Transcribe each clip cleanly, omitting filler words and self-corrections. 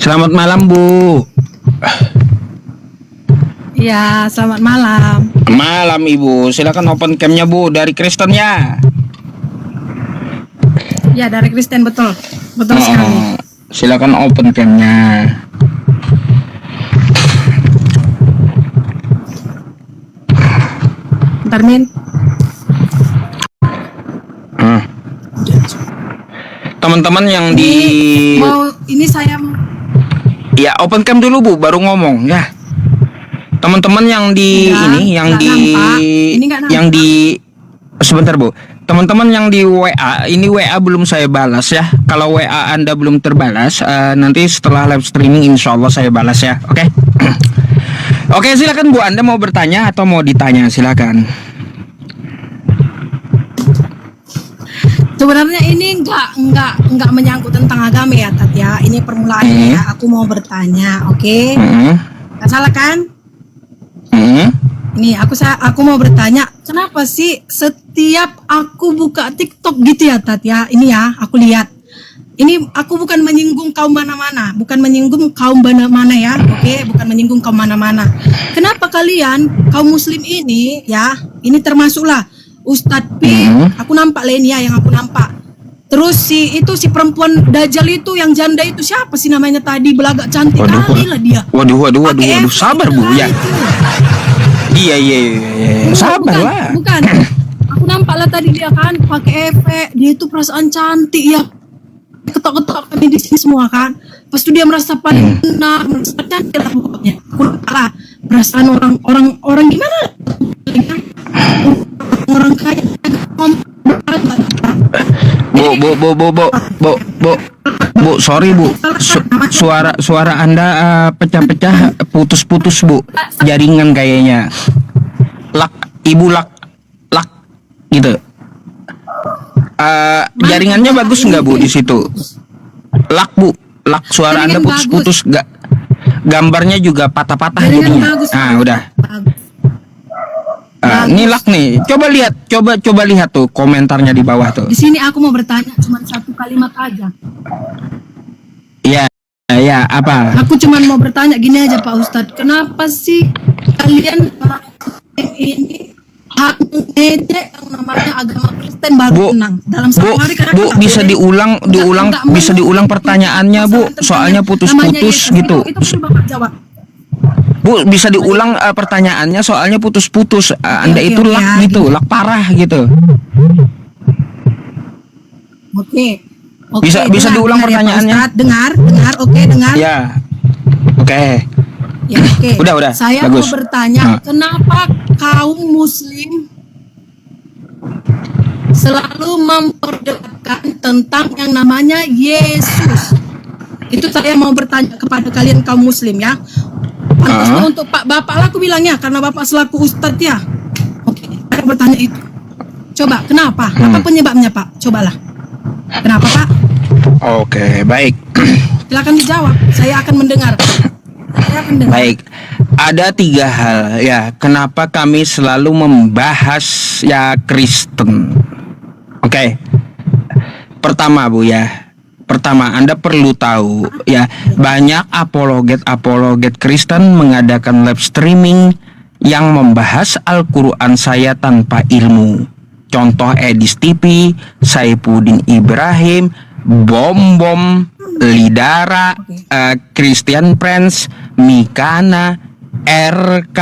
Selamat malam, Bu. Ya, selamat malam. Malam, Ibu. Silakan open cam-nya, Bu, dari Kristen ya. Ya, dari Kristen, betul. Betul sekali. Silakan open cam-nya. Bentar, Min. Teman-teman yang Ini saya ya open cam dulu, Bu, baru ngomong ya. Teman-teman yang sebentar, Bu. Teman-teman yang di WA, ini WA belum saya balas ya. Kalau WA Anda belum terbalas, nanti setelah live streaming insya Allah saya balas ya. Oke. Oke, silakan, Bu. Anda mau bertanya atau mau ditanya? Silakan. sebenarnya ini nggak menyangkut tentang agama ya, Tat ya. Ini permulaannya ya. Aku mau bertanya, oke? Nggak salah kan? Ini aku mau bertanya, kenapa sih setiap aku buka TikTok gitu ya, Tat ya? Ini ya, aku lihat. Ini aku bukan menyinggung kaum mana-mana, bukan menyinggung kaum mana-mana ya, oke? Bukan menyinggung kaum mana-mana. Kenapa kalian kaum muslim ini ya, ini termasuklah Ustadz P, aku nampak Lenia yang aku nampak. Terus si perempuan Dajjal itu yang janda itu siapa sih namanya tadi, belagak cantik kali lah dia. Waduh, sabar, Bu ya. Iya. Sabar lah. Bukan. Aku nampak lah tadi dia kan pakai efek, dia itu perasaan cantik ya. Ketok-ketok kami di sini semua kan. Pas itu dia merasa paling benar, merasa cantik lah pokoknya. Kurang perasaan orang gimana? Orang kaya Bu, sorry, Bu. Suara Anda pecah-pecah, putus-putus, Bu. Jaringan kayaknya. Ibu lak gitu. Jaringannya bagus nggak, Bu, di situ? Bu. Suara Anda putus-putus, nggak? Gambarnya juga patah-patah jadinya. Udah. Ini nih. Coba lihat tuh komentarnya di bawah tuh. Di sini aku mau bertanya cuma satu kalimat aja. Iya, apa? Aku cuma mau bertanya gini aja, Pak Ustadz. Kenapa sih kalian ini ngejek yang namanya agama Kristen baru menang dalam satu hari? Bu, bisa diulang pertanyaannya, Bu. Soalnya putus-putus gitu. Itu perlu Bapak jawab. Bu, bisa diulang pertanyaannya soalnya putus-putus. Anda itu lak parah gitu. Oke. Bisa diulang pertanyaannya? Ya, dengar, dengar. Ya. Oke. Ya, oke. Udah. Saya bagus. mau bertanya, kenapa kaum muslim selalu memperdebatkan tentang yang namanya Yesus? Itu saya mau bertanya kepada kalian kaum muslim ya. Pantasnya untuk Pak Bapak lah aku bilangnya, karena Bapak selaku Ustadz ya. Oke, saya bertanya itu. Coba, kenapa? Apa penyebabnya, Pak? Cobalah. Kenapa, Pak? Oke, baik. Silakan dijawab. Saya akan mendengar. Baik. Ada 3 hal ya. Kenapa kami selalu membahas ya Kristen? Oke. Pertama, Bu ya. Anda perlu tahu ya, banyak apologet Kristen mengadakan live streaming yang membahas Al-Quran saya tanpa ilmu. Contoh Edis TV, Saifuddin Ibrahim, Bom, Lidara, Christian Prince, Mikana, RK,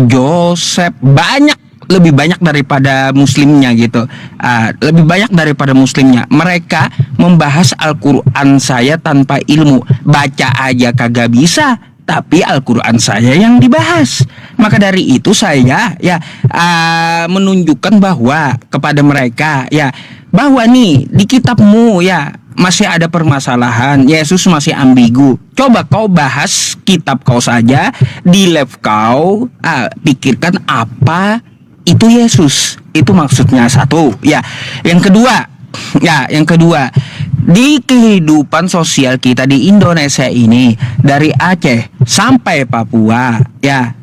Joseph, lebih banyak daripada muslimnya gitu. Lebih banyak daripada muslimnya. Mereka membahas Al-Quran saya tanpa ilmu. Baca aja kagak bisa, tapi Al-Quran saya yang dibahas. Maka dari itu saya menunjukkan bahwa kepada mereka ya, bahwa nih di kitabmu ya masih ada permasalahan. Yesus masih ambigu. Coba kau bahas kitab kau saja di live kau, pikirkan apa itu Yesus. Itu maksudnya satu ya. Yang kedua, di kehidupan sosial kita di Indonesia ini, dari Aceh sampai Papua ya,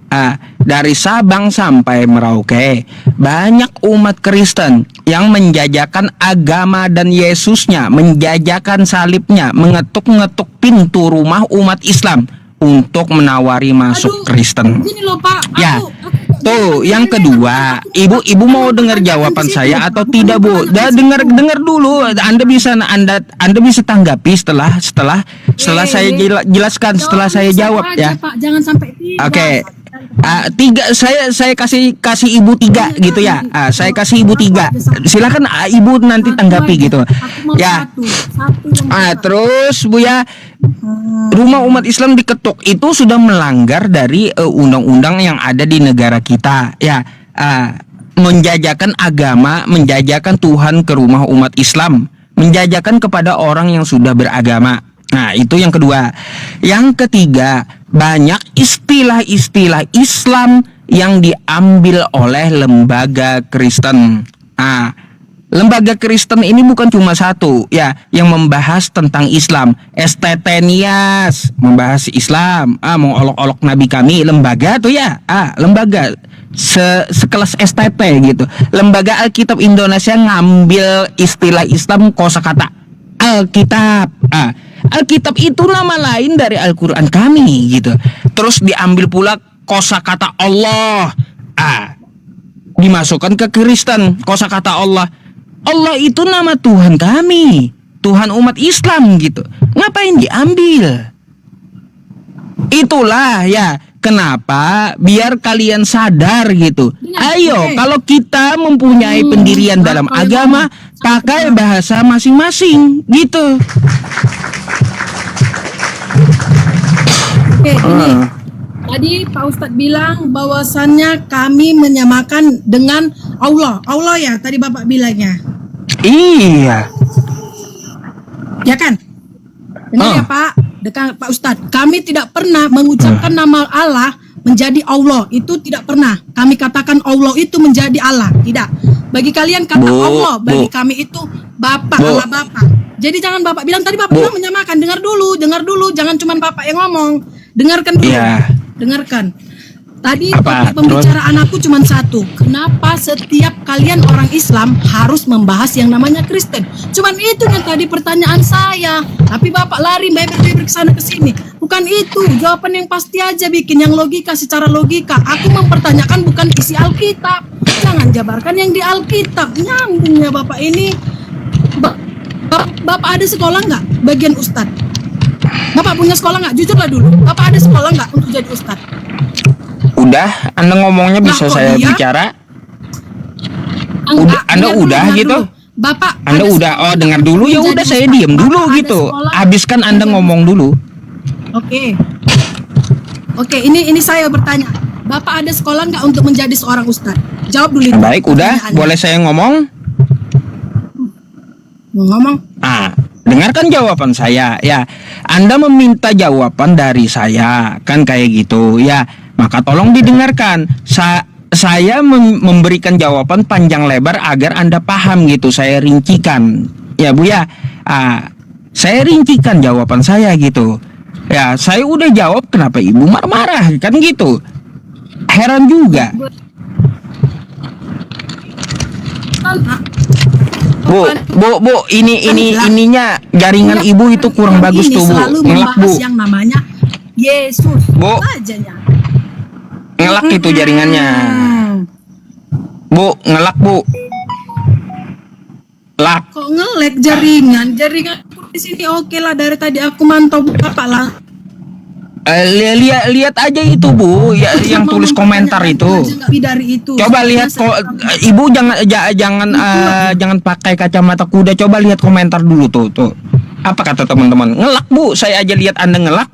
dari Sabang sampai Merauke, banyak umat Kristen yang menjajakan agama dan Yesusnya, menjajakan salibnya, mengetuk-ngetuk pintu rumah umat Islam untuk menawari masuk Kristen. Gini loh Pak, Ya, aku tuh yang kedua, ibu mau dengar jawaban saya atau tidak, Bu? Dengar dulu. Anda bisa tanggapi setelah saya jelaskan, setelah saya jawab ya. Pak, jangan sampai tidak. Oke. Tiga, saya kasih ibu tiga gitu ya. Saya kasih ibu tiga. Silakan ibu nanti tanggapi gitu. Aku mau Ya. satu yang Terus Bu ya, rumah umat Islam diketuk itu sudah melanggar dari undang-undang yang ada di negara kita ya. Menjajakan agama, menjajakan Tuhan ke rumah umat Islam, menjajakan kepada orang yang sudah beragama. Nah, itu yang kedua. Yang ketiga, banyak istilah-istilah Islam yang diambil oleh lembaga Kristen. Lembaga Kristen ini bukan cuma satu ya yang membahas tentang Islam. Estetenias membahas Islam, mau olok-olok Nabi kami, lembaga tuh ya. Lembaga sekelas STT gitu. Lembaga Alkitab Indonesia ngambil istilah Islam kosakata Alkitab. Alkitab itu nama lain dari Al-Qur'an kami gitu. Terus diambil pula kosakata Allah. Dimasukkan ke Kristen kosakata Allah. Allah itu nama Tuhan kami, Tuhan umat Islam gitu. Ngapain diambil? Itulah ya kenapa biar kalian sadar gitu. Ayo, kalau kita mempunyai pendirian dalam agama, pakai bahasa masing-masing gitu. Oke, ini tadi Pak Ustadz bilang bahwasannya kami menyamakan dengan Allah. Allah ya, tadi Bapak bilangnya. Iya. Ya kan? Benar ya Pak? Pak Ustadz, kami tidak pernah mengucapkan nama Allah menjadi Allah. Itu tidak pernah. Kami katakan Allah itu menjadi Allah. Tidak. Bagi kalian kata Allah, bagi kami itu Bapak, Allah Bapak. Jadi jangan Bapak bilang tadi Bapak bilang menyamakan. Dengar dulu. Jangan cuma Bapak yang ngomong. Dengarkan dulu. Dengarkan. Tadi topik pembicaraan aku cuma satu. Kenapa setiap kalian orang Islam harus membahas yang namanya Kristen? Cuman itu yang tadi pertanyaan saya. Tapi Bapak lari beber-beber ke sana ke sini. Bukan itu. Jawaban yang pasti aja bikin yang logika secara logika. Aku mempertanyakan bukan isi Alkitab. Jangan jabarkan yang di Alkitab. Nyambung ya Bapak ini. Bapak ada sekolah nggak bagian Ustadz? Bapak punya sekolah nggak? Jujurlah dulu. Bapak ada sekolah nggak untuk jadi Ustadz? Udah, Anda ngomongnya bisa saya bicara. Anda udah gitu. Bapak Anda udah dengar dulu ya udah saya diam dulu gitu. Habiskan Anda ngomong dulu. Oke, ini saya bertanya. Bapak ada sekolah nggak untuk menjadi seorang ustadz? Jawab dulu. Baik, udah. Boleh saya ngomong? Ngomong. Dengarkan jawaban saya ya. Anda meminta jawaban dari saya kan kayak gitu ya. Maka tolong didengarkan. Saya memberikan jawaban panjang lebar agar Anda paham gitu. Saya rincikan ya Bu ya. Saya rincikan jawaban saya gitu. Ya, saya udah jawab, kenapa Ibu marah-marah kan gitu. Heran juga. Bu, ininya jaringan Ibu itu kurang bagus tuh Bu. Ngelak Bu. Yang namanya Yesus. Bu. Ngelak itu jaringannya. Bu, ngelak Bu. Lak. Kok ngelek jaringan? Jaringan di sini oke lah, dari tadi aku mantau Bapak lah. Lihat aja itu Bu, ya, yang tulis komentar itu. Dari itu. Coba lihat kok, Ibu jangan pakai kacamata kuda. Coba lihat komentar dulu tuh. Apa kata teman-teman? Ngelak Bu, saya aja lihat Anda ngelak.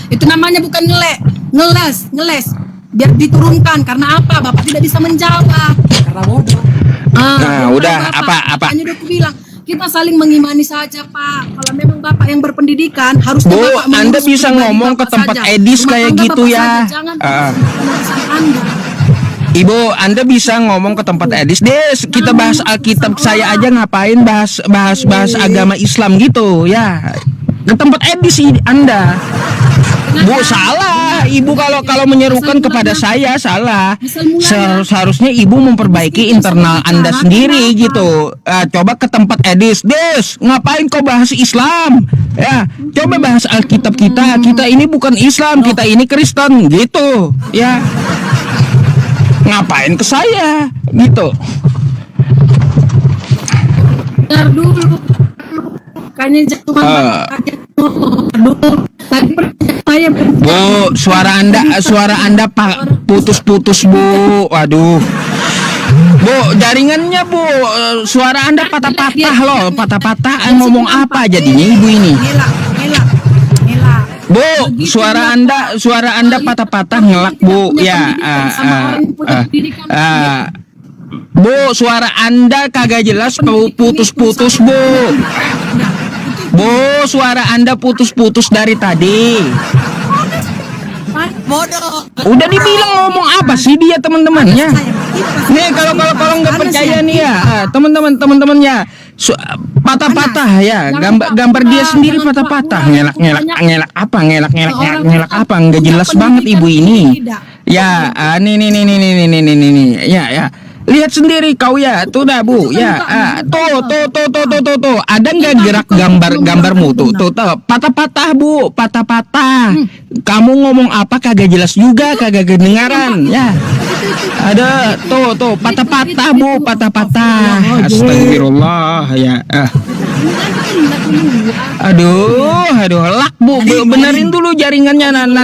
Itu namanya bukan ngelek, ngeles. Biar diturunkan. Karena apa? Bapak tidak bisa menjawab. Karena bodoh. Udah apa? Hanya udah aku bilang. Kita saling mengimani saja Pak. Kalau memang Bapak yang berpendidikan harusnya Bu, Bapak Anda bisa ngomong ke tempat saja. Edis kayak gitu ya. Jangan Ibu, Anda bisa ngomong ke tempat Edis. Kita bahas Alkitab, saya aja ngapain bahas agama Islam gitu ya. Ke tempat Edis Anda. Bu, salah. ibu kalau menyerukan kepada saya salah. Asal mulanya. Seharusnya ibu memperbaiki internal Anda sendiri gitu. Coba ke tempat Edis, Des, ngapain kau bahas Islam? Ya, coba bahas Alkitab kita. Kita ini bukan Islam, kita ini Kristen gitu. Ya. Ngapain ke saya gitu. Bentar dulu. Kayaknya jatuh dulu. Tadi saya Bu, suara Anda putus-putus, Bu. Waduh. Bu, jaringannya, Bu. Suara Anda patah-patah loh, patah-patah. Ngomong apa jadinya ibu ini? Gila. Bu, suara Anda patah-patah ngelak, Bu. Ya, Bu, suara Anda kagak jelas, putus-putus, Bu. Bu, suara Anda putus-putus dari tadi. Bodoh. Udah dibilang ngomong apa sih dia teman-temannya? Nih kalau nggak percaya nih ya, teman-temannya patah-patah ya, gambar dia sendiri patah-patah, ngelak apa, nggak jelas banget ibu ini. Ya, nih, ya. Lihat sendiri kau ya, tuh dah Bu, ya, tuh, ada nggak gerak gambarmu tuh, patah-patah Bu, patah-patah. Kamu ngomong apa kagak jelas juga, kagak kedengaran, ya. Ada, tuh, patah-patah Bu, patah-patah. Astagfirullah, ya. Aduh, lak Bu, benerin dulu jaringannya nanti.